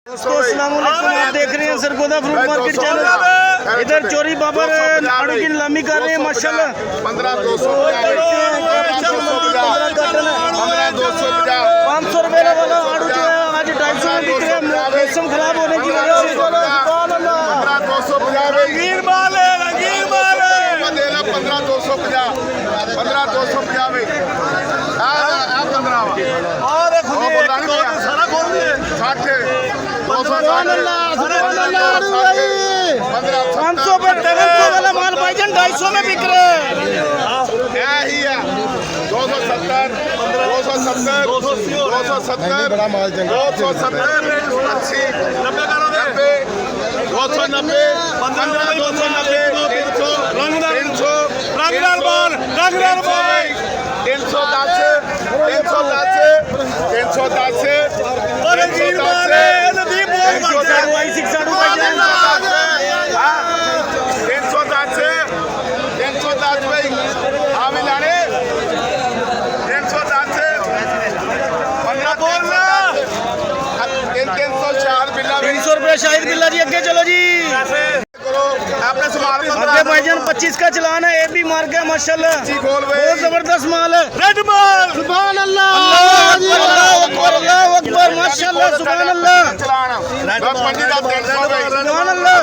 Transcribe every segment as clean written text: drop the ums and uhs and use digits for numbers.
दोस्तों अस्सलाम वालेकुम, आप देख रहे हैं सरगोदा फ्रूट मार्केट चैनल। इधर चोरी बाबर आड़ू की नीलामी कर रहे हैं माशाल्लाह। 500 रुपये वाला आड़ू जो है आज 250 में बिक रहा है। मौसम खराब होने की वजह से 500 पर 300 वाला माल भाईजान 250 में बिक रहे हैं। 270 270 270 बड़ा माल जंगल 270 80 90 करो दे 290 15 290 300 रंगदार माल 310 अरे गिर मारे नदी बोल मत 310 भाईजान 310 भाई आवे लाने 310 15 बोलना 304 बिल्ला 300 रुपये शाहिद बिल्ला जी। आगे चलो जी, आपने सामान आगे भाईजान 25 का चलान है। ये भी मार गया माशाल्लाह, बहुत जबरदस्त माल है। रेड माल सुभान अल्लाह, अल्लाह अकबर माशाल्लाह, सुभान अल्लाह, सुभान अल्लाह।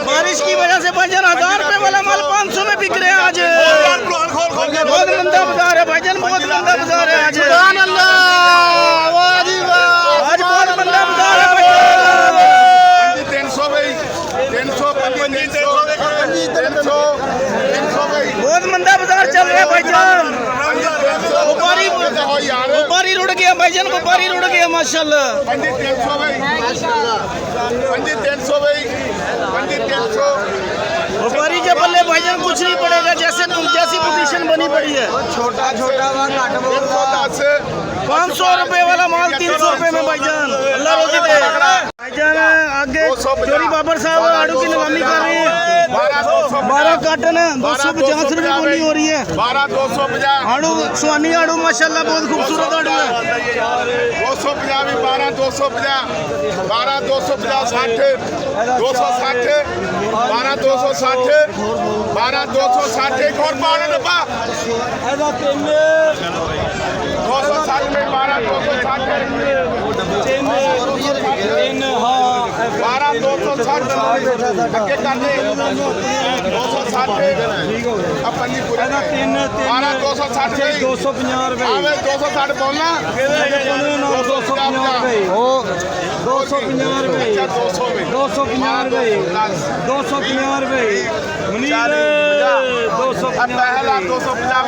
बारिश की वजह से भाईजान 1000 रुपये वाला माल 500 में बिक रहे हैं आज। बहुत मंदा बाजार है भाईजान, बहुत मंदा बाजार है आज। सुभान अल्लाह, आज बहुत मंदा बाजार है भाईजान। 300 भाई 300 बहुत मंदा बाजार चल रहा है भाईजान। व्यापारी रुड़ गया भाईजान, व्यापारी रुड़ गया माशाल्लाह। 300 भाई 300 भाई 300 व्यापारी के बल्ले भाईजान कुछ नहीं पड़ेगा, जैसे तुम जैसी पोजीशन बनी पड़ी है। छोटा 500 रुपये वाला माल 300 रुपये में भाईजान, अल्लाह रोजी दे। भाईजान आगे चोरी बाबर साहब आड़ू की नीलामी कर रहे हैं। 12 कार्टन है 250 रुपये बोली हो रही है। 12 आड़ू सुहानी आड़ू माशाल्लाह, बहुत खूबसूरत आड़ू है। 250 भी 12 250 12 250 60 260 12 260 12 260 एक और 12 डब्बा 260 में 12 260 12 260 आगे कर दे 260 अपन नहीं पूरा 12 260 250 रुपए 260 बोलना 250 रुपए 250 रुपए 250 रुपए 250 रुपए मुनीर 250 पहला 250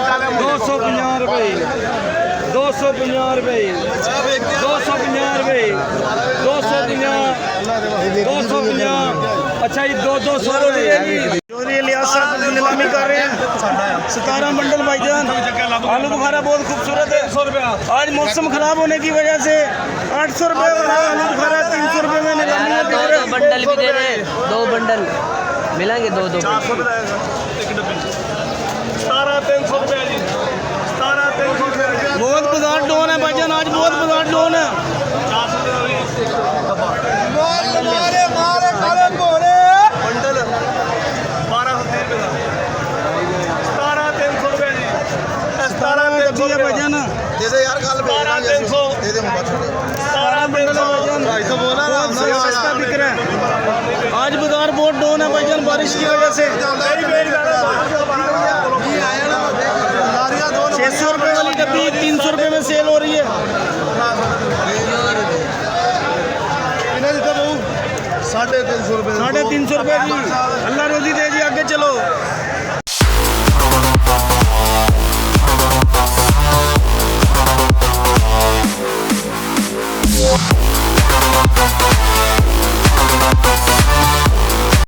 250 रुपए 250 रुपए 250 रुपए 250 अच्छा ये 200 रुपए चौधरी इलियास साहब नीलामी कर रहे हैं। 17 मंडल भाईजान, आलू बुखारा बहुत खूबसूरत है। आज मौसम खराब होने की वजह से 800 रुपये वाला आलू बुखारा 300 रुपये में नीलामी में बिक रहा है। बंडल भी दे रहे हैं, 2 बंडल मिलेंगे 2 बहुत बाजार डाउन है भाईजान, आज बहुत बाजार डाउन है। भाईजान दे दे यार कल 12 दे दे सस्ता बिक रहा है। आज बाजार बहुत डाउन है भाईजान, बारिश की वजह से। 600 रुपये वाली डब्बी 300 रुपये में सेल हो रही है। 350 रुपए 350 रुपये जी, अल्लाह रोजी दे जी। आगे चलो।